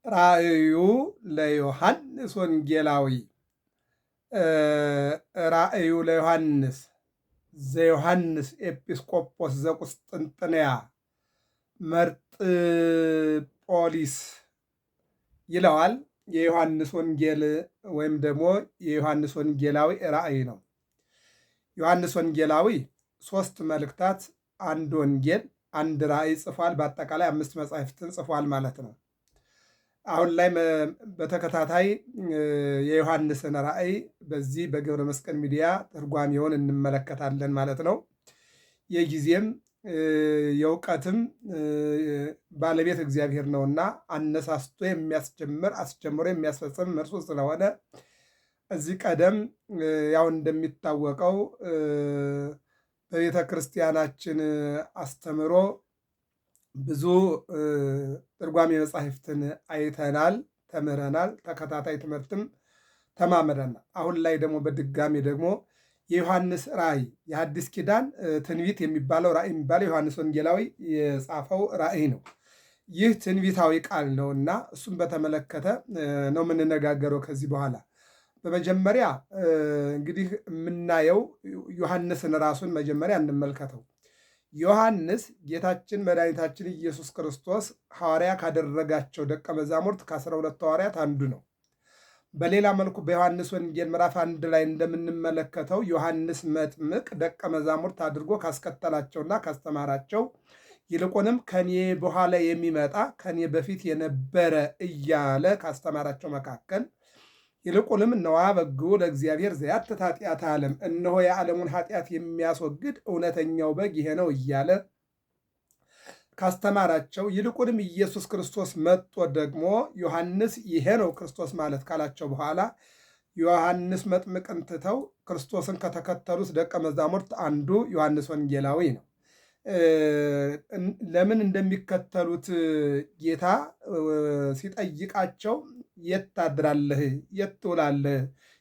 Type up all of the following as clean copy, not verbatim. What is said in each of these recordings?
ራእዩ ለዮሐንስ ወንጌላዊ ራእዩ ለዮሐንስ ዘዮሐንስ ኤጲስቆጶስ ዘቁስጥንጥንያ መርጥጶሊስ ይለዋል። የዮሐንስ ወንጌል ወይም ደግሞ የዮሐንስ ወንጌላዊ ራእይ ነው። ዮሐንስ ወንጌላዊ 3 መልእክታት፣ አንድ ወንጌል፣ አንድ ራእይ ጽፏል። በአጠቃላይ 5 መጻሕፍትን ጽፏል ማለት ነው። አሁን ላይ በተከታታይ የዮሐንስን ራእይ በዚህ በገብረ መስቀል ሚዲያ ትርጓሜውን እንመለከታለን ማለት ነው። የጊዜም የእውቀትም ባለቤት እግዚአብሔር ነውና አነሳስቶ የሚያስጀምር አስጀምሮ የሚያስፈጽም እርሱ ስለሆነ እዚህ ቀደም ያው እንደሚታወቀው በቤተ ክርስቲያናችን አስተምሮ ብዙ ትርጓሜ መጻሕፍትን አይተናል፣ ተምረናል። ተከታታይ ትምህርትም ተማምረናል። አሁን ላይ ደግሞ በድጋሚ ደግሞ የዮሐንስ ራእይ የሐዲስ ኪዳን ትንቢት የሚባለው ራእይ የሚባለው ዮሐንስ ወንጌላዊ የጻፈው ራእይ ነው። ይህ ትንቢታዊ ቃል ነውና እሱም በተመለከተ ነው የምንነጋገረው ከዚህ በኋላ። በመጀመሪያ እንግዲህ የምናየው ዮሐንስን ራሱን መጀመሪያ እንመልከተው። ዮሐንስ ጌታችን መድኃኒታችን ኢየሱስ ክርስቶስ ሐዋርያ ካደረጋቸው ደቀ መዛሙርት ከ12 ሐዋርያት አንዱ ነው። በሌላ መልኩ በዮሐንስ ወንጌል ምዕራፍ 1 ላይ እንደምንመለከተው ዮሐንስ መጥምቅ ደቀ መዛሙርት አድርጎ ካስከተላቸውና ካስተማራቸው ይልቁንም ከኔ በኋላ የሚመጣ ከኔ በፊት የነበረ እያለ ካስተማራቸው መካከል ይልቁንም እነሆ በግዑ ለእግዚአብሔር ዘያትት ኃጢአተ ዓለም፣ እነሆ የዓለሙን ኃጢአት የሚያስወግድ እውነተኛው በግ ይሄ ነው እያለ ካስተማራቸው ይልቁንም ኢየሱስ ክርስቶስ መጥቶ ደግሞ ዮሐንስ ይሄ ነው ክርስቶስ ማለት ካላቸው በኋላ ዮሐንስ መጥምቅን ትተው ክርስቶስን ከተከተሉት ደቀ መዛሙርት አንዱ ዮሐንስ ወንጌላዊ ነው። ለምን እንደሚከተሉት ጌታ ሲጠይቃቸው የት ታድራለህ? የት ትውላለህ?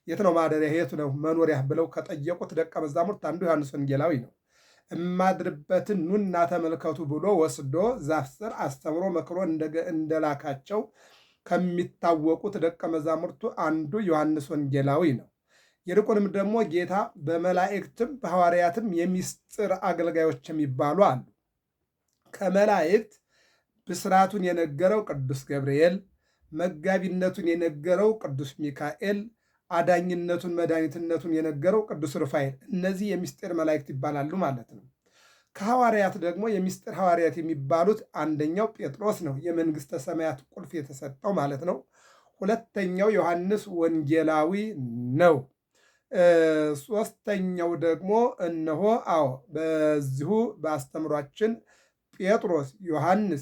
የት ነው ማደሪያ? የት ነው መኖሪያ? ብለው ከጠየቁት ደቀ መዛሙርት አንዱ ዮሐንስ ወንጌላዊ ነው። እማድርበትን ኑና ተመልከቱ ብሎ ወስዶ ዛፍ ስር አስተምሮ መክሮ እንደላካቸው ከሚታወቁት ደቀ መዛሙርቱ አንዱ ዮሐንስ ወንጌላዊ ነው። ይልቁንም ደግሞ ጌታ በመላእክትም በሐዋርያትም የሚስጥር አገልጋዮች የሚባሉ አሉ። ከመላእክት ብስራቱን የነገረው ቅዱስ ገብርኤል፣ መጋቢነቱን የነገረው ቅዱስ ሚካኤል፣ አዳኝነቱን መድኃኒትነቱን የነገረው ቅዱስ ሩፋኤል፣ እነዚህ የሚስጥር መላእክት ይባላሉ ማለት ነው። ከሐዋርያት ደግሞ የሚስጥር ሐዋርያት የሚባሉት አንደኛው ጴጥሮስ ነው፣ የመንግሥተ ሰማያት ቁልፍ የተሰጠው ማለት ነው። ሁለተኛው ዮሐንስ ወንጌላዊ ነው። ሦስተኛው ደግሞ እነሆ በዚሁ በአስተምሯችን ጴጥሮስ፣ ዮሐንስ፣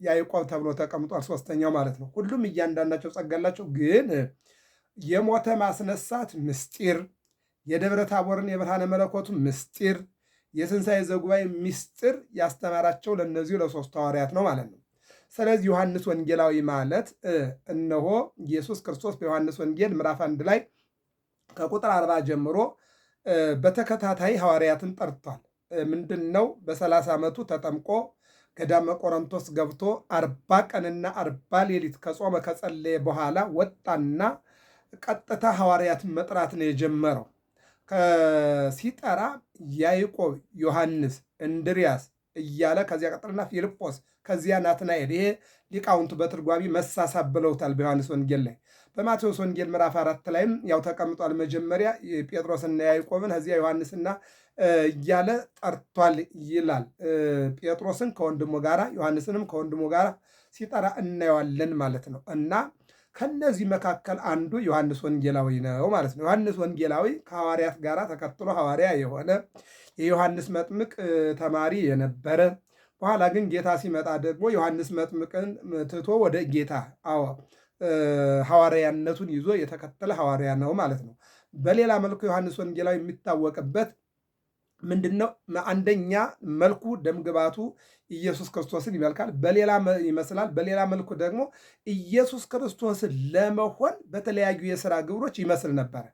ያዕቆብ ተብሎ ተቀምጧል። ሦስተኛው ማለት ነው። ሁሉም እያንዳንዳቸው ጸጋ አላቸው። ግን የሞተ ማስነሳት ምስጢር፣ የደብረ ታቦርን የብርሃነ መለኮቱ ምስጢር፣ የትንሣኤ ዘጉባኤ ምስጢር ያስተማራቸው ለእነዚሁ ለሦስቱ ሐዋርያት ነው ማለት ነው። ስለዚህ ዮሐንስ ወንጌላዊ ማለት እነሆ ኢየሱስ ክርስቶስ በዮሐንስ ወንጌል ምዕራፍ 1 ላይ ከቁጥር 40 ጀምሮ በተከታታይ ሐዋርያትን ጠርቷል። ምንድን ነው? በ30 ዓመቱ ተጠምቆ ገዳመ ቆሮንቶስ ገብቶ 40 ቀንና 40 ሌሊት ከጾመ ከጸለየ በኋላ ወጣና ቀጥታ ሐዋርያትን መጥራት ነው የጀመረው። ሲጠራ ያዕቆብ፣ ዮሐንስ፣ እንድርያስ እያለ ከዚያ ቀጥልና ፊልጶስ፣ ከዚያ ናትናኤል። ይሄ ሊቃውንቱ በትርጓሚ መሳሳብ ብለውታል በዮሐንስ ወንጌል ላይ። በማቴዎስ ወንጌል ምዕራፍ 4 ላይም ያው ተቀምጧል። መጀመሪያ ጴጥሮስና ያዕቆብን ከዚያ ዮሐንስና እያለ ጠርቷል ይላል። ጴጥሮስን ከወንድሙ ጋራ ዮሐንስንም ከወንድሙ ጋራ ሲጠራ እናየዋለን ማለት ነው። እና ከነዚህ መካከል አንዱ ዮሐንስ ወንጌላዊ ነው ማለት ነው። ዮሐንስ ወንጌላዊ ከሐዋርያት ጋር ተከትሎ ሐዋርያ የሆነ የዮሐንስ መጥምቅ ተማሪ የነበረ፣ በኋላ ግን ጌታ ሲመጣ ደግሞ ዮሐንስ መጥምቅን ትቶ ወደ ጌታ ሐዋርያነቱን ይዞ የተከተለ ሐዋርያ ነው ማለት ነው። በሌላ መልኩ ዮሐንስ ወንጌላዊ የሚታወቅበት ምንድነው? አንደኛ መልኩ ደምግባቱ ኢየሱስ ክርስቶስን ይመልካል፣ በሌላ ይመስላል። በሌላ መልኩ ደግሞ ኢየሱስ ክርስቶስን ለመሆን በተለያዩ የሥራ ግብሮች ይመስል ነበረ።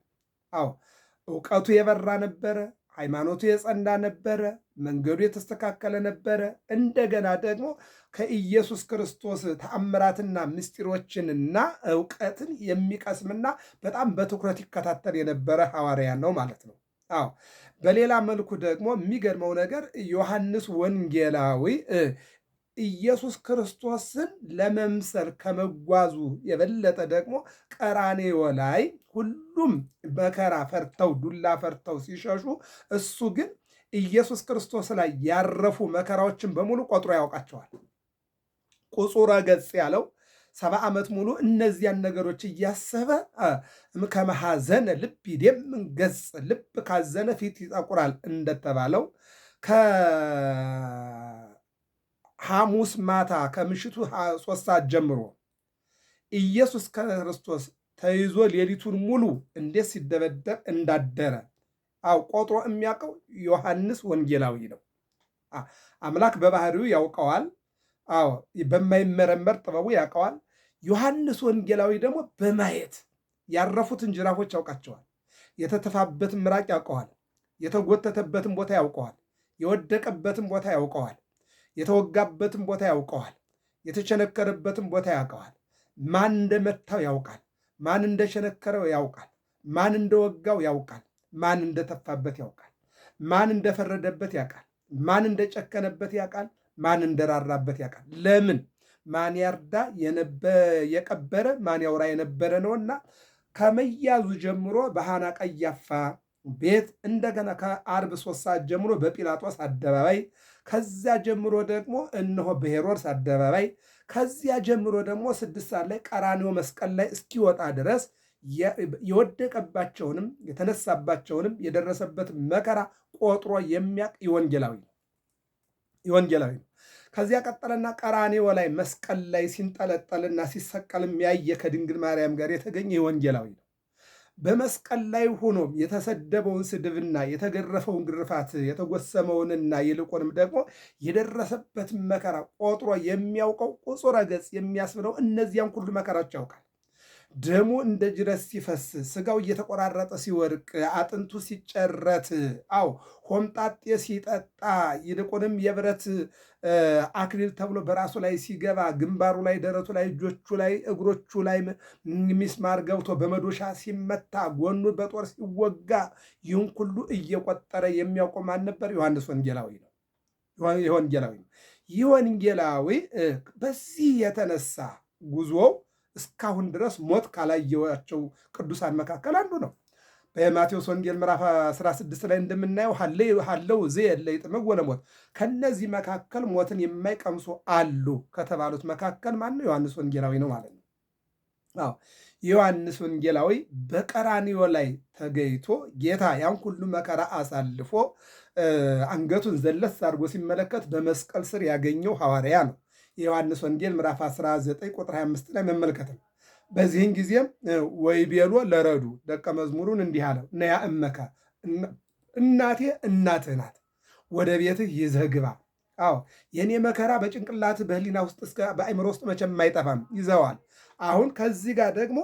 እውቀቱ የበራ ነበረ፣ ሃይማኖቱ የጸና ነበረ። መንገዱ የተስተካከለ ነበረ። እንደገና ደግሞ ከኢየሱስ ክርስቶስ ተአምራትና ምስጢሮችንና እውቀትን የሚቀስምና በጣም በትኩረት ይከታተል የነበረ ሐዋርያ ነው ማለት ነው። አዎ በሌላ መልኩ ደግሞ የሚገርመው ነገር ዮሐንስ ወንጌላዊ ኢየሱስ ክርስቶስን ለመምሰል ከመጓዙ የበለጠ ደግሞ ቀራንዮ ላይ ሁሉም መከራ ፈርተው ዱላ ፈርተው ሲሸሹ፣ እሱ ግን ኢየሱስ ክርስቶስ ላይ ያረፉ መከራዎችን በሙሉ ቆጥሮ ያውቃቸዋል። ቁጹረ ገጽ ያለው 70 ዓመት ሙሉ እነዚያን ነገሮች እያሰበ ከመሐዘነ ልብ ይደምን ገጽ፣ ልብ ካዘነ ፊት ይጠቁራል እንደተባለው ሐሙስ ማታ ከምሽቱ 3 ሰዓት ጀምሮ ኢየሱስ ክርስቶስ ተይዞ ሌሊቱን ሙሉ እንዴት ሲደበደብ እንዳደረ ቆጥሮ የሚያውቀው ዮሐንስ ወንጌላዊ ነው። አምላክ በባህሪው ያውቀዋል። በማይመረመር ጥበቡ ያውቀዋል። ዮሐንስ ወንጌላዊ ደግሞ በማየት ያረፉትን ጅራፎች ያውቃቸዋል። የተተፋበትን ምራቅ ያውቀዋል። የተጎተተበትን ቦታ ያውቀዋል። የወደቀበትን ቦታ ያውቀዋል። የተወጋበትን ቦታ ያውቀዋል። የተቸነከረበትን ቦታ ያውቀዋል። ማን እንደመታው ያውቃል። ማን እንደሸነከረው ያውቃል። ማን እንደወጋው ያውቃል። ማን እንደተፋበት ያውቃል። ማን እንደፈረደበት ያውቃል። ማን እንደጨከነበት ያውቃል። ማን እንደራራበት ያውቃል። ለምን? ማን ያርዳ የቀበረ ማን ያውራ የነበረ ነውና ከመያዙ ጀምሮ በሐና ቀያፋ ቤት እንደገና ከዓርብ 3 ሰዓት ጀምሮ በጲላጦስ አደባባይ ከዚያ ጀምሮ ደግሞ እነሆ በሄሮድስ አደባባይ ከዚያ ጀምሮ ደግሞ 6 ሰዓት ላይ ቀራንዮ መስቀል ላይ እስኪወጣ ድረስ የወደቀባቸውንም የተነሳባቸውንም የደረሰበት መከራ ቆጥሮ የሚያውቅ የወንጌላዊ ነው። ከዚያ ቀጠለና ቀራንዮ ላይ መስቀል ላይ ሲንጠለጠልና ሲሰቀል ያየ ከድንግል ማርያም ጋር የተገኘ የወንጌላዊ ነው። በመስቀል ላይ ሆኖም የተሰደበውን ስድብና የተገረፈውን ግርፋት የተጎሰመውንና ይልቁንም ደግሞ የደረሰበትን መከራ ቆጥሮ የሚያውቀው ቁጹረ ገጽ የሚያስብለው እነዚያን ሁሉ መከራዎች ያውቃል። ደሙ እንደ ጅረት ሲፈስ፣ ስጋው እየተቆራረጠ ሲወርቅ፣ አጥንቱ ሲጨረት፣ ሆምጣጤ ሲጠጣ፣ ይልቁንም የብረት አክሊል ተብሎ በራሱ ላይ ሲገባ፣ ግንባሩ ላይ፣ ደረቱ ላይ፣ እጆቹ ላይ፣ እግሮቹ ላይ ሚስማር ገብቶ በመዶሻ ሲመታ፣ ጎኑ በጦር ሲወጋ፣ ይህን ሁሉ እየቆጠረ የሚያውቀው ማን ነበር? ዮሐንስ ወንጌላዊ ነው። ይህ ወንጌላዊ በዚህ የተነሳ ጉዞው እስካሁን ድረስ ሞት ካላየዋቸው ቅዱሳን መካከል አንዱ ነው። በማቴዎስ ወንጌል ምዕራፍ 16 ላይ እንደምናየው ሀለው ዜ የለ ይጥምግ ወለሞት፣ ከነዚህ መካከል ሞትን የማይቀምሱ አሉ ከተባሉት መካከል ማን ነው? ዮሐንስ ወንጌላዊ ነው ማለት ነው። ዮሐንስ ወንጌላዊ በቀራንዮ ላይ ተገይቶ ጌታ ያን ሁሉ መከራ አሳልፎ አንገቱን ዘለስ አድርጎ ሲመለከት በመስቀል ስር ያገኘው ሐዋርያ ነው። የዮሐንስ ወንጌል ምዕራፍ 19 ቁጥር 25 ላይ መመልከት ነው። በዚህን ጊዜም ወይቤሎ ለረዱ ደቀ መዝሙሩን እንዲህ አለው፣ ነያ እመካ፣ እናቴ እናትህ ናት፣ ወደ ቤትህ ይዘህ ግባ። የእኔ መከራ በጭንቅላት በህሊና ውስጥ በአእምሮ ውስጥ መቼም አይጠፋም፣ ይዘዋል። አሁን ከዚህ ጋር ደግሞ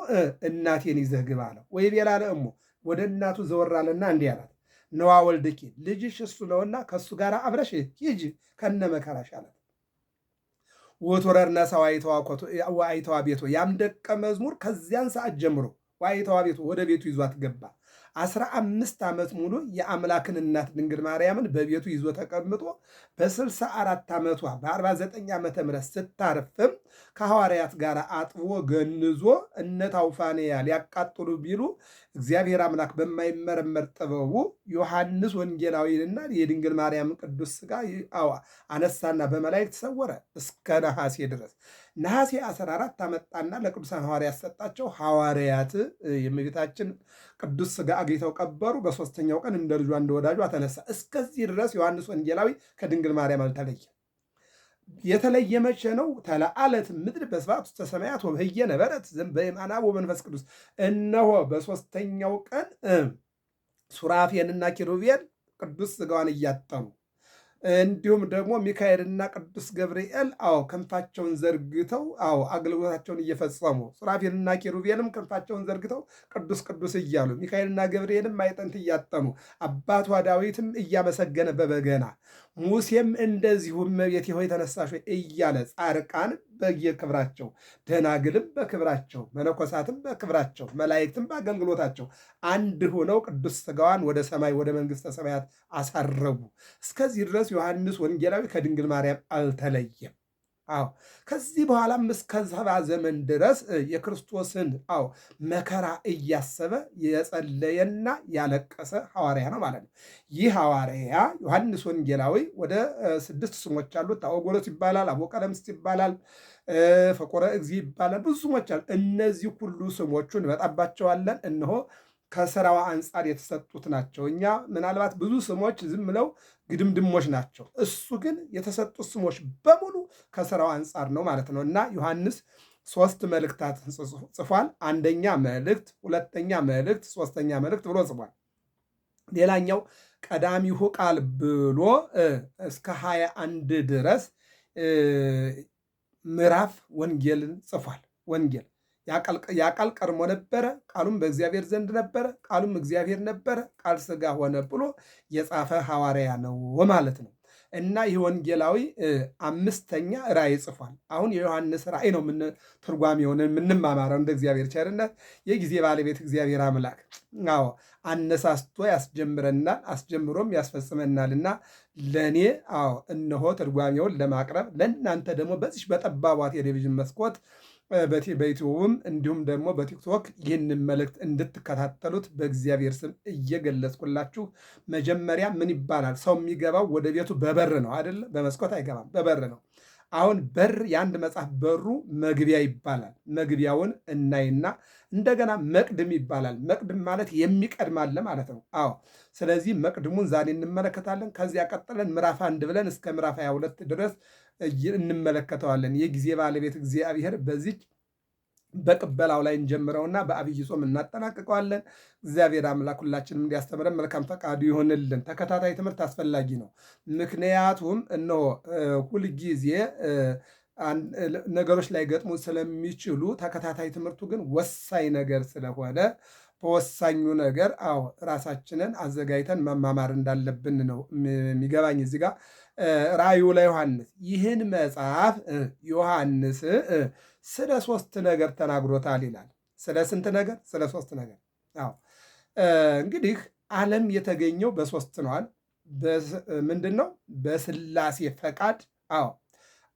እናቴን ይዘህ ግባ አለው። ወይቤላ ለእሙ፣ ወደ እናቱ ዘወር አለና እንዲህ አላት፣ ነዋ ወልድኪ፣ ልጅሽ እሱ ነውና ከእሱ ጋር አብረሽ ሂጂ ከነ መከራሽ አላት። ወቶረርነሳ ዋይተዋ ቤቶ፣ ያም ደቀ መዝሙር ከዚያን ሰዓት ጀምሮ ዋይተዋ ቤቶ ወደ ቤቱ ይዟት ገባ። 15 ዓመት ሙሉ የአምላክን እናት ድንግል ማርያምን በቤቱ ይዞ ተቀምጦ በ64 ዓመቷ በ49 ዓመተ ምህረት ስታርፍም ከሐዋርያት ጋር አጥቦ ገንዞ እነ ታውፋንያ ሊያቃጥሉ ቢሉ እግዚአብሔር አምላክ በማይመረመር ጥበቡ ዮሐንስ ወንጌላዊንና የድንግል ማርያም ቅዱስ ሥጋ አነሳና በመላእክት ተሰወረ እስከ ነሐሴ ድረስ። ነሐሴ 14 አመጣና ለቅዱሳን ሐዋርያት ሰጣቸው። ሐዋርያት የእመቤታችን ቅዱስ ሥጋ አግኝተው ቀበሩ። በሦስተኛው ቀን እንደ ልጇ እንደ ወዳጇ ተነሳ። እስከዚህ ድረስ ዮሐንስ ወንጌላዊ ከድንግል ማርያም አልተለየም። የተለየ መቼ ነው? ተለአለት ምድር በስብሐት ውስተ ሰማያት ወበህየ ነበረት በየማነ አብ ወመንፈስ ቅዱስ። እነሆ በሦስተኛው ቀን ሱራፌልና ኪሩቤል ቅዱስ ሥጋዋን እያጠኑ እንዲሁም ደግሞ ሚካኤልና ቅዱስ ገብርኤል ክንፋቸውን ዘርግተው አገልግሎታቸውን እየፈጸሙ ሱራፌልና ኪሩቤልም ክንፋቸውን ዘርግተው ቅዱስ ቅዱስ እያሉ ሚካኤልና ገብርኤልም ማዕጠንት እያጠኑ አባቷ ዳዊትም እያመሰገነ በበገና ሙሴም እንደዚሁ እመቤቴ ሆይ ተነሳሽ እያለ ጻድቃን በየክብራቸው ደናግልም በክብራቸው መነኮሳትም በክብራቸው መላእክትም በአገልግሎታቸው አንድ ሆነው ቅዱስ ሥጋዋን ወደ ሰማይ ወደ መንግሥተ ሰማያት አሳረጉ። እስከዚህ ድረስ ዮሐንስ ወንጌላዊ ከድንግል ማርያም አልተለየም። ከዚህ በኋላም እስከ 70 ዘመን ድረስ የክርስቶስን መከራ እያሰበ የጸለየና ያለቀሰ ሐዋርያ ነው ማለት ነው። ይህ ሐዋርያ ዮሐንስ ወንጌላዊ ወደ 6 ስሞች አሉት። ታኦጎሎስ ይባላል፣ አቦቀለምስ ይባላል፣ ፈቆረ እግዚእ ይባላል። ብዙ ስሞች አሉ። እነዚህ ሁሉ ስሞቹን እንመጣባቸዋለን። እነሆ ከስራዋ አንጻር የተሰጡት ናቸው። እኛ ምናልባት ብዙ ስሞች ዝም ብለው ግድምድሞች ናቸው። እሱ ግን የተሰጡት ስሞች በሙሉ ከስራው አንጻር ነው ማለት ነው። እና ዮሐንስ 3 መልእክታት ጽፏል። አንደኛ መልእክት፣ ሁለተኛ መልእክት፣ ሶስተኛ መልእክት ብሎ ጽፏል። ሌላኛው ቀዳሚሁ ቃል ብሎ እስከ 21 ድረስ ምዕራፍ ወንጌልን ጽፏል። ወንጌል ያ ቃል ቀድሞ ነበረ፣ ቃሉም በእግዚአብሔር ዘንድ ነበረ፣ ቃሉም እግዚአብሔር ነበረ፣ ቃል ሥጋ ሆነ ብሎ የጻፈ ሐዋርያ ነው ማለት ነው። እና ይህ ወንጌላዊ 5ኛ ራእይ ጽፏል። አሁን የዮሐንስ ራእይ ነው ትርጓሜውን የምንማማረው እንደ እግዚአብሔር ቸርነት የጊዜ ባለቤት እግዚአብሔር አምላክ አነሳስቶ ያስጀምረናል፣ አስጀምሮም ያስፈጽመናልና ለእኔ እነሆ ትርጓሜውን ለማቅረብ ለእናንተ ደግሞ በዚህ በጠባቧ ቴሌቪዥን መስኮት በዩቲዩብም እንዲሁም ደግሞ በቲክቶክ ይህንን መልእክት እንድትከታተሉት በእግዚአብሔር ስም እየገለጽኩላችሁ፣ መጀመሪያ ምን ይባላል? ሰው የሚገባው ወደ ቤቱ በበር ነው አይደለ? በመስኮት አይገባም፣ በበር ነው። አሁን በር የአንድ መጽሐፍ በሩ መግቢያ ይባላል። መግቢያውን እናይና እንደገና መቅድም ይባላል። መቅድም ማለት የሚቀድም አለ ማለት ነው። ስለዚህ መቅድሙን ዛሬ እንመለከታለን። ከዚያ ቀጥለን ምዕራፍ 1 ብለን እስከ ምዕራፍ 22 ድረስ እንመለከተዋለን። የጊዜ ባለቤት እግዚአብሔር በዚች በቅበላው ላይ እንጀምረውና በአብይ ጾም እናጠናቅቀዋለን። እግዚአብሔር አምላክ ሁላችንም እንዲያስተምረን መልካም ፈቃዱ ይሆንልን። ተከታታይ ትምህርት አስፈላጊ ነው። ምክንያቱም እነሆ ሁልጊዜ ነገሮች ላይ ገጥሞ ስለሚችሉ ተከታታይ ትምህርቱ ግን ወሳኝ ነገር ስለሆነ በወሳኙ ነገር ራሳችንን አዘጋጅተን መማማር እንዳለብን ነው የሚገባኝ። እዚህ ጋር ራእዩ ለዮሐንስ ይህን መጽሐፍ ዮሐንስ ስለ 3 ነገር ተናግሮታል ይላል። ስለ ስንት ነገር? ስለ 3 ነገር። እንግዲህ ዓለም የተገኘው በ3 ነዋል። ምንድን ነው? በሥላሴ ፈቃድ።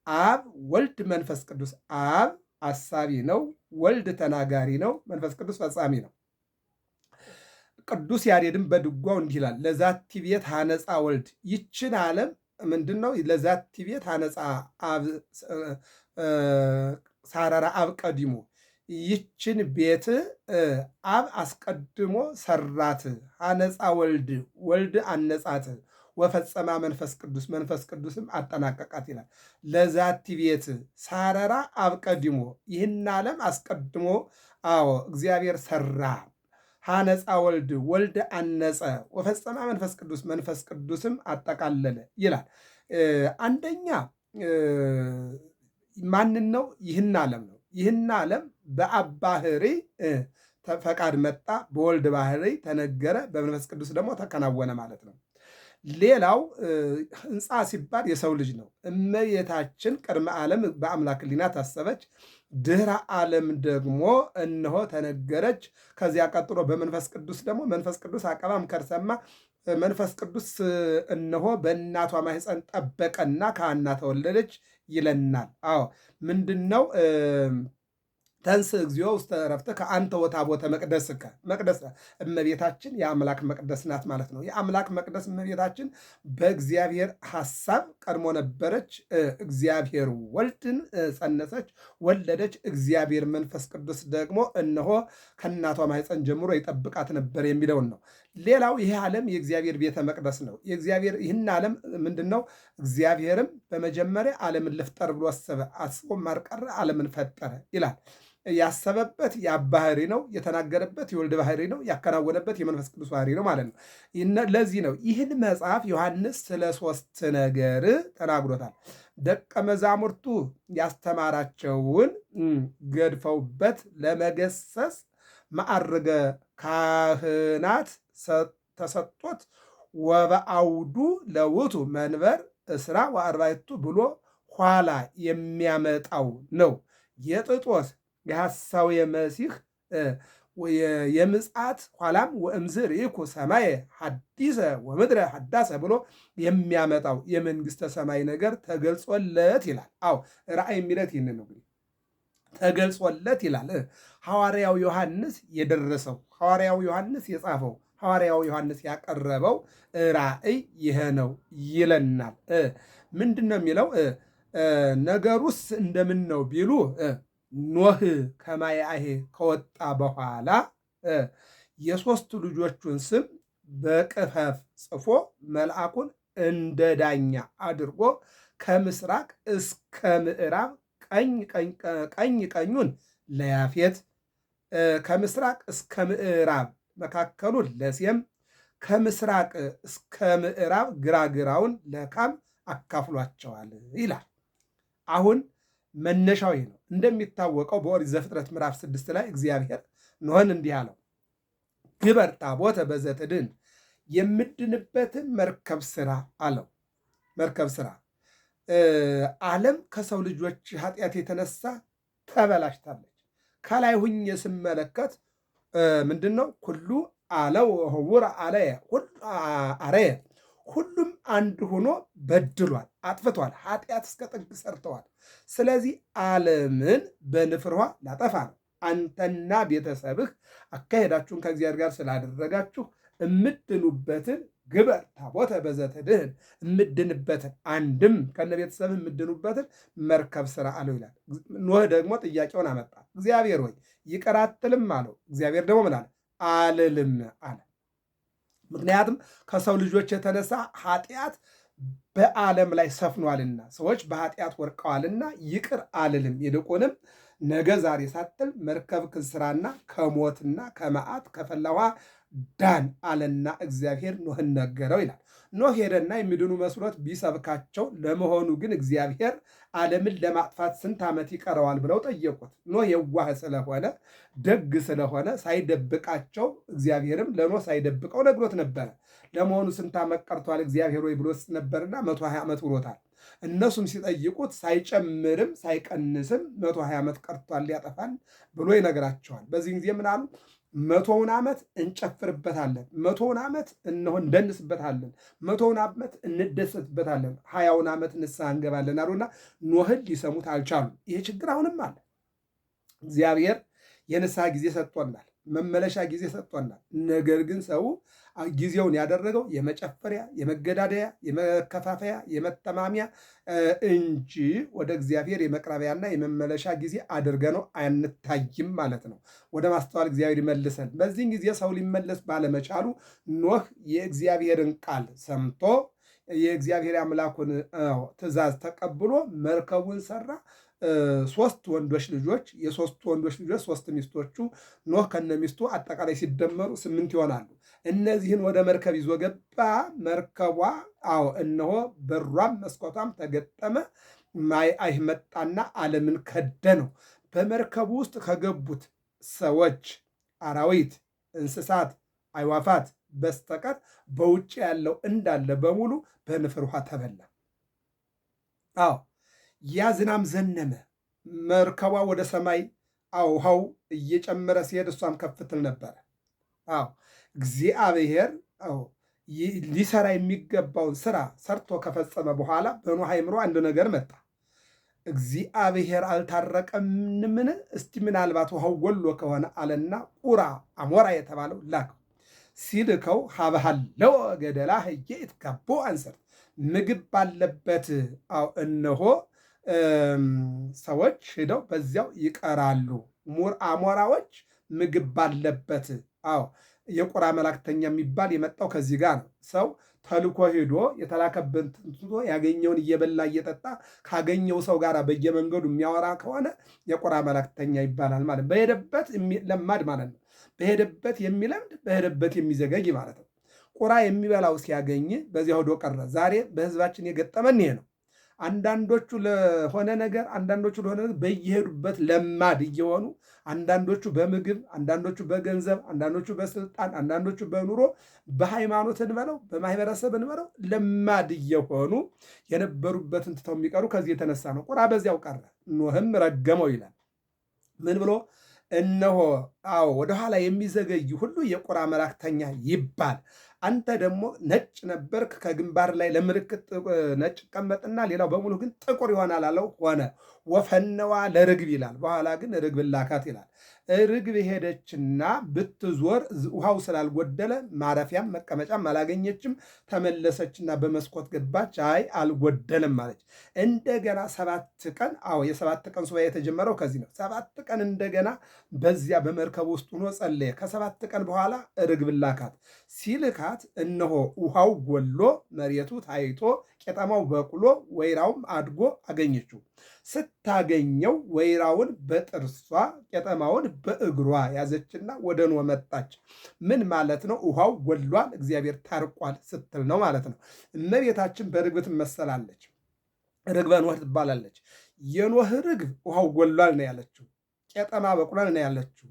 አብ፣ ወልድ፣ መንፈስ ቅዱስ። አብ አሳቢ ነው፣ ወልድ ተናጋሪ ነው፣ መንፈስ ቅዱስ ፈጻሚ ነው። ቅዱስ ያሬድም በድጓው እንዲህ ይላል፣ ለዛቲ ቤት ሐነፃ ወልድ። ይችን ዓለም ምንድን ነው? ለዛቲ ቤት ሐነፃ ሳረራ አብ ቀዲሞ፣ ይችን ቤት አብ አስቀድሞ ሰራት። ሐነፃ ወልድ፣ ወልድ አነጻት። ወፈጸማ መንፈስ ቅዱስ፣ መንፈስ ቅዱስም አጠናቀቃት ይላል። ለዛቲ ቤት ሳረራ አብ ቀዲሞ፣ ይህን ዓለም አስቀድሞ እግዚአብሔር ሰራ። ሐነፃ ወልድ፣ ወልድ አነጸ። ወፈጸማ መንፈስ ቅዱስ፣ መንፈስ ቅዱስም አጠቃለለ ይላል። አንደኛ ማንን ነው? ይህን ዓለም ነው። ይህን ዓለም በአብ ባሕሪ ፈቃድ መጣ፣ በወልድ ባሕሪ ተነገረ፣ በመንፈስ ቅዱስ ደግሞ ተከናወነ ማለት ነው። ሌላው ሕንፃ ሲባል የሰው ልጅ ነው። እመቤታችን ቅድመ ዓለም በአምላክ ሕሊና ታሰበች፣ ድህረ ዓለም ደግሞ እነሆ ተነገረች። ከዚያ ቀጥሎ በመንፈስ ቅዱስ ደግሞ መንፈስ ቅዱስ አቀባም ከርሰማ መንፈስ ቅዱስ እነሆ በእናቷ ማኅፀን ጠበቀና ከሐና ተወለደች ይለናል። ምንድን ነው? ተንስ እግዚኦ ውስተ ዕረፍትከ አንተ ወታቦተ መቅደስከ። መቅደስ እመቤታችን የአምላክ መቅደስ ናት ማለት ነው። የአምላክ መቅደስ እመቤታችን በእግዚአብሔር ሐሳብ ቀድሞ ነበረች። እግዚአብሔር ወልድን ጸነሰች፣ ወለደች። እግዚአብሔር መንፈስ ቅዱስ ደግሞ እነሆ ከእናቷ ማኅፀን ጀምሮ ይጠብቃት ነበር የሚለውን ነው። ሌላው ይህ ዓለም የእግዚአብሔር ቤተ መቅደስ ነው። ይህን ዓለም ምንድን ነው? እግዚአብሔርም በመጀመሪያ ዓለምን ልፍጠር ብሎ አሰበ፣ አስቦም አልቀረ ዓለምን ፈጠረ ይላል። ያሰበበት የአብ ባህሪ ነው፣ የተናገረበት የወልድ ባህሪ ነው፣ ያከናወነበት የመንፈስ ቅዱስ ባህሪ ነው ማለት ነው። ለዚህ ነው ይህን መጽሐፍ ዮሐንስ ስለ ሦስት ነገር ተናግሮታል። ደቀ መዛሙርቱ ያስተማራቸውን ገድፈውበት ለመገሰጽ ማዕርገ ካህናት ተሰጥቶት ወበአውዱ ለውቱ መንበር እስራ ወአርባዕቱ ብሎ ኋላ የሚያመጣው ነው። የጥጦስ የሐሳዌ መሲህ የምጽአት ኋላም ወእምዝ ርኢኩ ሰማየ ሐዲሰ ወምድረ ሐዳሰ ብሎ የሚያመጣው የመንግሥተ ሰማይ ነገር ተገልጾለት ይላል። አዎ ራእይ የሚለት ይህን ነው። ተገልጾለት ይላል። ሐዋርያው ዮሐንስ የደረሰው፣ ሐዋርያው ዮሐንስ የጻፈው፣ ሐዋርያው ዮሐንስ ያቀረበው ራእይ ይሄ ነው ይለናል። ምንድን ነው የሚለው? ነገሩስ እንደምን ነው ቢሉ ኖህ ከማያሄ ከወጣ በኋላ የሦስቱ ልጆቹን ስም በቅፈፍ ጽፎ መልአኩን እንደ ዳኛ አድርጎ ከምስራቅ እስከ ምዕራብ ቀኝ ቀኙን ለያፌት፣ ከምስራቅ እስከ ምዕራብ መካከሉን ለሴም፣ ከምስራቅ እስከ ምዕራብ ግራግራውን ለካም አካፍሏቸዋል ይላል። አሁን መነሻው ይህ ነው። እንደሚታወቀው በኦሪት ዘፍጥረት ምዕራፍ 6 ላይ እግዚአብሔር ኖኅን እንዲህ አለው፣ ግበር ታቦተ በዘትድን፣ የምድንበትን መርከብ ስራ አለው። መርከብ ስራ። ዓለም ከሰው ልጆች ኃጢአት የተነሳ ተበላሽታለች። ከላይ ሁኜ ስመለከት ምንድን ነው ኩሉ አለው ህውር አረየ፣ ሁሉም አንድ ሆኖ በድሏል፣ አጥፍቷል፣ ኃጢአት እስከ ጥግ ሰርተዋል። ስለዚህ ዓለምን በንፍር ውኃ ላጠፋ ነው። አንተና ቤተሰብህ አካሄዳችሁን ከእግዚአብሔር ጋር ስላደረጋችሁ እምድኑበትን ግበር ታቦተ በዘትድህን፣ እምድንበትን አንድም ከነ ቤተሰብህ እምድኑበትን መርከብ ስራ አለው ይላል። ኖህ ደግሞ ጥያቄውን አመጣ። እግዚአብሔር ሆይ ይቅር አትልም አለው። እግዚአብሔር ደግሞ ምን አለ? አልልም አለ። ምክንያቱም ከሰው ልጆች የተነሳ ኃጢአት በዓለም ላይ ሰፍኗልና፣ ሰዎች በኃጢአት ወርቀዋልና ይቅር አልልም፣ ይልቁንም ነገ ዛሬ ሳትል መርከብ ስራና ከሞትና ከመዓት ከፈላ ውኃ ዳን አለና እግዚአብሔር ኖህን ነገረው ይላል። ኖህ ሄደና የሚድኑ መስሎት ቢሰብካቸው፣ ለመሆኑ ግን እግዚአብሔር ዓለምን ለማጥፋት ስንት ዓመት ይቀረዋል ብለው ጠየቁት። ኖህ የዋህ ስለሆነ ደግ ስለሆነ ሳይደብቃቸው፣ እግዚአብሔርም ለኖህ ሳይደብቀው ነግሮት ነበረ። ለመሆኑ ስንት ዓመት ቀርቷል እግዚአብሔር ወይ ብሎት ነበርና 120 ዓመት ብሎታል። እነሱም ሲጠይቁት ሳይጨምርም ሳይቀንስም 120 ዓመት ቀርቷል ሊያጠፋን ብሎ ይነግራቸዋል። በዚህ ጊዜ ምን አሉ? 100ውን ዓመት እንጨፍርበታለን፣ 100ውን ዓመት እነሆ እንደንስበታለን፣ 100ውን ዓመት እንደሰትበታለን፣ 20ውን ዓመት ንስሐ እንገባለን አሉና ኖህን ሊሰሙት አልቻሉም። ይሄ ችግር አሁንም አለ። እግዚአብሔር የንስሐ ጊዜ ሰጥቶናል፣ መመለሻ ጊዜ ሰጥቶናል። ነገር ግን ሰው ጊዜውን ያደረገው የመጨፈሪያ፣ የመገዳደያ፣ የመከፋፈያ፣ የመተማሚያ እንጂ ወደ እግዚአብሔር የመቅረቢያና የመመለሻ ጊዜ አድርገ ነው አንታይም ማለት ነው። ወደ ማስተዋል እግዚአብሔር ይመልሰን። በዚህን ጊዜ ሰው ሊመለስ ባለመቻሉ ኖህ የእግዚአብሔርን ቃል ሰምቶ የእግዚአብሔር አምላኩን ትእዛዝ ተቀብሎ መርከቡን ሰራ። 3 ወንዶች ልጆች፣ የሶስቱ ወንዶች ልጆች 3 ሚስቶቹ፣ ኖህ ከነ ሚስቱ አጠቃላይ ሲደመሩ 8 ይሆናሉ። እነዚህን ወደ መርከብ ይዞ ገባ። መርከቧ እነሆ በሯም መስኮቷም ተገጠመ። ማይ አይህ መጣና ዓለምን ከደነው። በመርከቡ ውስጥ ከገቡት ሰዎች፣ አራዊት፣ እንስሳት፣ አይዋፋት በስተቀር በውጭ ያለው እንዳለ በሙሉ በንፍር ውኃ ተበላ። ያ ዝናም ዘነመ። መርከቧ ወደ ሰማይ ውሃው እየጨመረ ሲሄድ እሷም ከፍትል ነበረ። እግዚአብሔር ሊሰራ የሚገባውን ስራ ሰርቶ ከፈጸመ በኋላ በኖህ አእምሮ አንድ ነገር መጣ። እግዚአብሔር አልታረቀምምን? እስቲ ምናልባት ውሃው ጎሎ ከሆነ አለና ቁራ አሞራ የተባለው ላከው። ሲልከው ሀበሃለው ገደላ ህዬ ይትጋቦ አንሰር፣ ምግብ ባለበት እነሆ ሰዎች ሄደው በዚያው ይቀራሉ። አሞራዎች ምግብ ባለበት የቁራ መላእክተኛ የሚባል የመጣው ከዚህ ጋር ነው። ሰው ተልኮ ሄዶ የተላከበትን ትቶ ያገኘውን እየበላ እየጠጣ ካገኘው ሰው ጋር በየመንገዱ የሚያወራ ከሆነ የቁራ መላእክተኛ ይባላል ማለት በሄደበት ለማድ ማለት ነው። በሄደበት የሚለምድ በሄደበት የሚዘገይ ማለት ነው። ቁራ የሚበላው ሲያገኝ በዚያ ሆዶ ቀረ። ዛሬ በህዝባችን የገጠመን ይሄ ነው። አንዳንዶቹ ለሆነ ነገር አንዳንዶቹ ለሆነ ነገር በየሄዱበት ለማድ እየሆኑ አንዳንዶቹ በምግብ አንዳንዶቹ በገንዘብ አንዳንዶቹ በስልጣን አንዳንዶቹ በኑሮ በሃይማኖት እንበለው በማህበረሰብ እንበለው ለማድ እየሆኑ የነበሩበትን ትተው የሚቀሩ ከዚህ የተነሳ ነው። ቁራ በዚያው ቀረ፣ ኖህም ረገመው ይላል። ምን ብሎ እነሆ አዎ ወደኋላ የሚዘገይ ሁሉ የቁራ መላእክተኛ ይባል። አንተ ደግሞ ነጭ ነበርክ፣ ከግንባር ላይ ለምልክት ነጭ ቀመጥና ሌላው በሙሉ ግን ጥቁር ይሆናል አለው። ሆነ። ወፈነዋ ለርግብ ይላል። በኋላ ግን ርግብ ላካት ይላል። ርግብ ሄደችና ብትዞር ውሃው ስላልጎደለ ማረፊያም መቀመጫም አላገኘችም። ተመለሰችና በመስኮት ገባች። አይ አልጎደለም አለች። እንደገና 7 ቀን የ7 ቀን ሱባኤ የተጀመረው ከዚህ ነው። 7 ቀን እንደገና በዚያ በመርከብ ውስጥ ሆኖ ጸለየ። ከ7 ቀን በኋላ ርግብ ላካት። ሲልካት እነሆ ውሃው ጎሎ መሬቱ ታይቶ ቄጠማው በቅሎ ወይራውም አድጎ አገኘችው። ስታገኘው ወይራውን በጥርሷ ቄጠማውን በእግሯ ያዘችና ወደ ኖህ መጣች። ምን ማለት ነው? ውሃው ጎሏል፣ እግዚአብሔር ታርቋል ስትል ነው ማለት ነው። እመቤታችን በርግብ ትመሰላለች። ርግበ ኖህ ትባላለች። የኖህ ርግብ ውሃው ጎሏል ነው ያለችው። ቄጠማ በቅሏል ነው ያለችው።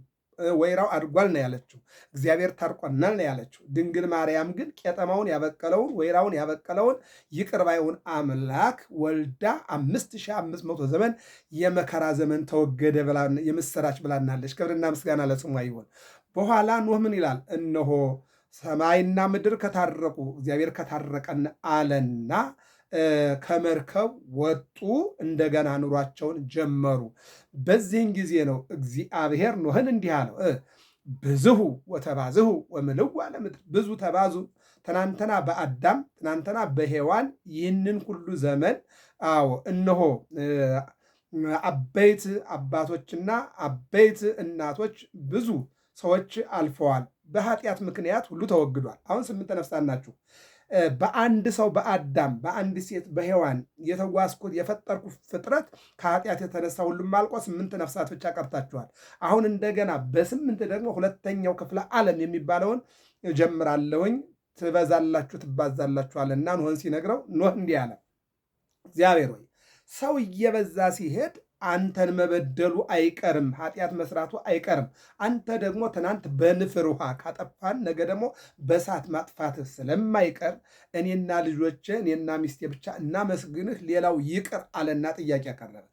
ወይራው አድጓል ነው ያለችው። እግዚአብሔር ታርቆናል ነው ያለችው። ድንግል ማርያም ግን ቄጠማውን ያበቀለውን ወይራውን ያበቀለውን ይቅር ባዩን አምላክ ወልዳ 5500 ዘመን የመከራ ዘመን ተወገደ ብላ የምስራች ብላናለች። ክብርና ምስጋና ለስሟ ይሁን። በኋላ ኖህ ምን ይላል? እነሆ ሰማይና ምድር ከታረቁ እግዚአብሔር ከታረቀን አለና ከመርከብ ወጡ፣ እንደገና ኑሯቸውን ጀመሩ። በዚህን ጊዜ ነው እግዚአብሔር ኖህን እንዲህ አለው፣ ብዝሁ ወተባዝሁ ወምልዋ ለምድር፣ ብዙ ተባዙ። ትናንትና በአዳም ትናንትና በሔዋን ይህንን ሁሉ ዘመን እነሆ አበይት አባቶችና አበይት እናቶች ብዙ ሰዎች አልፈዋል። በኃጢአት ምክንያት ሁሉ ተወግዷል። አሁን 8 ነፍሳት ናችሁ። በአንድ ሰው በአዳም በአንድ ሴት በሔዋን የተጓዝኩት የፈጠርኩት ፍጥረት ከኃጢአት የተነሳ ሁሉም አልቆ 8 ነፍሳት ብቻ ቀርታችኋል። አሁን እንደገና በ8 ደግሞ ሁለተኛው ክፍለ ዓለም የሚባለውን ጀምራለሁኝ። ትበዛላችሁ ትባዛላችኋልና ኖህን ሲነግረው ኖህ እንዲህ አለ፣ እግዚአብሔር ሆይ ሰው እየበዛ ሲሄድ አንተን መበደሉ አይቀርም፣ ኃጢአት መስራቱ አይቀርም። አንተ ደግሞ ትናንት በንፍር ውሃ ካጠፋን ነገ ደግሞ በእሳት ማጥፋትህ ስለማይቀር እኔና ልጆቼ እኔና ሚስቴ ብቻ እናመስግንህ፣ ሌላው ይቅር አለና ጥያቄ አቀረበ።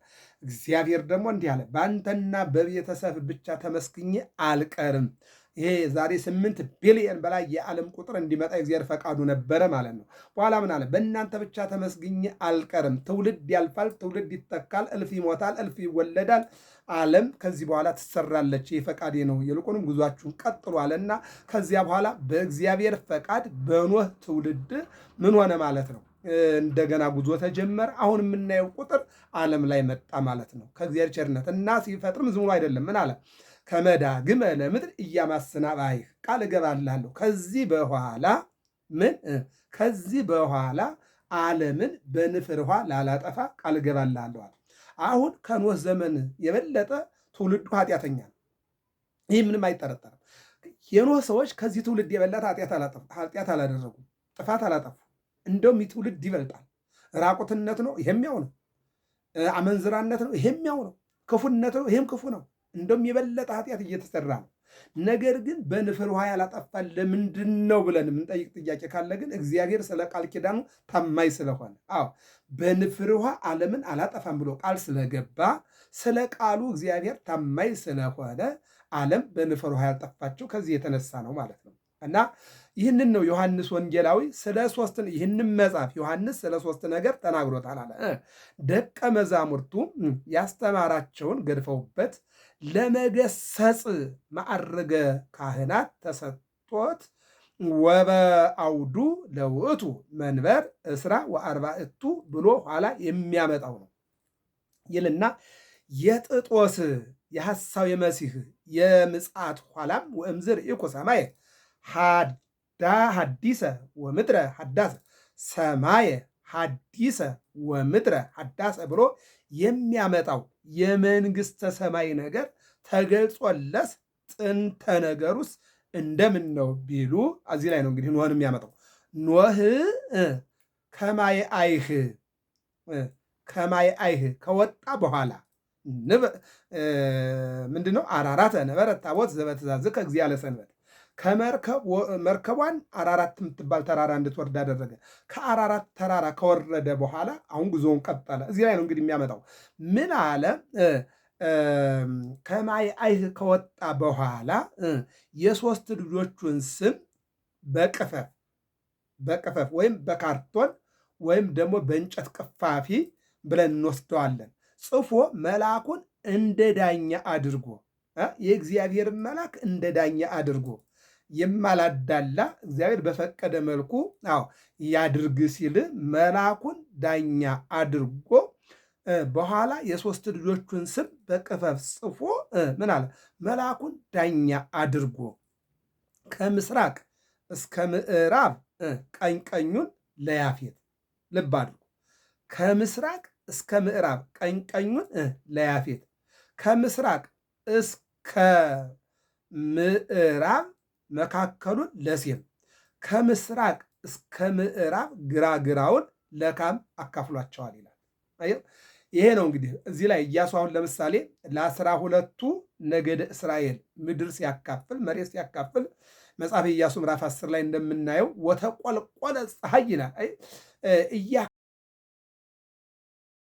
እግዚአብሔር ደግሞ እንዲህ አለ፣ በአንተና በቤተሰብ ብቻ ተመስግኜ አልቀርም። ይሄ ዛሬ 8 ቢሊየን በላይ የዓለም ቁጥር እንዲመጣ እግዚአብሔር ፈቃዱ ነበረ ማለት ነው። በኋላ ምን አለ? በእናንተ ብቻ ተመስግኜ አልቀርም። ትውልድ ያልፋል፣ ትውልድ ይተካል፣ እልፍ ይሞታል፣ እልፍ ይወለዳል። ዓለም ከዚህ በኋላ ትሰራለች። ይህ ፈቃዴ ነው፣ ይልቁንም ጉዟችሁን ቀጥሉ አለና ከዚያ በኋላ በእግዚአብሔር ፈቃድ በኖህ ትውልድ ምን ሆነ ማለት ነው? እንደገና ጉዞ ተጀመረ። አሁን የምናየው ቁጥር ዓለም ላይ መጣ ማለት ነው። ከእግዚአብሔር ቸርነት እና ሲፈጥርም ዝም ብሎ አይደለም። ምን አለ? ከመዳግመ ለምድር እያማስና ባይህ ቃል እገባላለሁ። ከዚህ በኋላ ዓለምን በንፍር ውሃ ላላጠፋ ቃል እገባላለሁ። አሁን ከኖህ ዘመን የበለጠ ትውልዱ ኃጢአተኛ ነው። ይህ ምንም አይጠረጠርም። የኖህ ሰዎች ከዚህ ትውልድ የበለጠ ኃጢአት አላደረጉም፣ ጥፋት አላጠፉ። እንደውም ይህ ትውልድ ይበልጣል። ራቁትነት ነው፣ ይሄም ያው ነው። አመንዝራነት ነው፣ ይሄም ያው ነው። ክፉነት ነው፣ ይሄም ክፉ ነው። እንደውም የበለጠ ኃጢአት እየተሰራ ነው። ነገር ግን በንፍር ውሃ ያላጠፋን ለምንድን ነው ብለን የምንጠይቅ ጥያቄ ካለ ግን እግዚአብሔር ስለ ቃል ኪዳኑ ታማኝ ስለሆነ፣ በንፍር ውሃ ዓለምን አላጠፋም ብሎ ቃል ስለገባ ስለ ቃሉ እግዚአብሔር ታማኝ ስለሆነ ዓለም በንፍር ውሃ ያልጠፋቸው ከዚህ የተነሳ ነው ማለት ነው። እና ይህንን ነው ዮሐንስ ወንጌላዊ ይህንን መጽሐፍ ዮሐንስ ስለ 3 ነገር ተናግሮታል አለ። ደቀ መዛሙርቱ ያስተማራቸውን ገድፈውበት ለመገሰጽ ማዕረገ ካህናት ተሰጥቶት ወበአውዱ ለውእቱ መንበር እስራ ወአርባዕቱ ብሎ ኋላ የሚያመጣው ነው ይልና የጥጦስ የሐሳው የመሲህ የምጽአት ኋላም ወእምዝር ኢኩ ሰማየ ሐዲሰ ወምድረ ሐዳሰ ሰማየ ሐዲሰ ወምድረ ሐዳሰ ብሎ የሚያመጣው የመንግሥተ ሰማይ ነገር ተገልጾለስ ጥንተ ነገሩስ እንደምን ነው ቢሉ እዚህ ላይ ነው እንግዲህ ኖህን የሚያመጣው። ኖህ ከማየ አይህ ከማየ አይህ ከወጣ በኋላ ምንድነው? አራራተ ነበረት ታቦት ዘበትእዛዝ ከእግዚአ ለሰንበት መርከቧን አራራት የምትባል ተራራ እንድትወርድ አደረገ። ከአራራት ተራራ ከወረደ በኋላ አሁን ጉዞውን ቀጠለ። እዚህ ላይ ነው እንግዲህ የሚያመጣው። ምን አለ? ከማየ አይህ ከወጣ በኋላ የሶስት ልጆቹን ስም በቅፈፍ ወይም በካርቶን ወይም ደግሞ በእንጨት ቅፋፊ ብለን እንወስደዋለን። ጽፎ መልአኩን እንደ ዳኛ አድርጎ የእግዚአብሔርን መልአክ እንደ ዳኛ አድርጎ የማላዳላ እግዚአብሔር በፈቀደ መልኩ ያድርግ ሲል መልአኩን ዳኛ አድርጎ በኋላ የሶስት ልጆቹን ስም በቅፈፍ ጽፎ ምን አለ? መልአኩን ዳኛ አድርጎ ከምስራቅ እስከ ምዕራብ ቀኝ ቀኙን ለያፌት። ልብ አድርጎ ከምስራቅ እስከ ምዕራብ ቀኝ ቀኙን ለያፌት፣ ከምስራቅ እስከ ምዕራብ መካከሉን ለሴም፣ ከምስራቅ እስከ ምዕራብ ግራግራውን ለካም አካፍሏቸዋል ይላል። ይሄ ነው እንግዲህ እዚህ ላይ ኢያሱ አሁን ለምሳሌ ለ12ቱ ነገደ እስራኤል ምድር ሲያካፍል መሬት ሲያካፍል መጽሐፈ ኢያሱ ምዕራፍ 10 ላይ እንደምናየው ወተቆልቆለ ፀሐይ ይላል።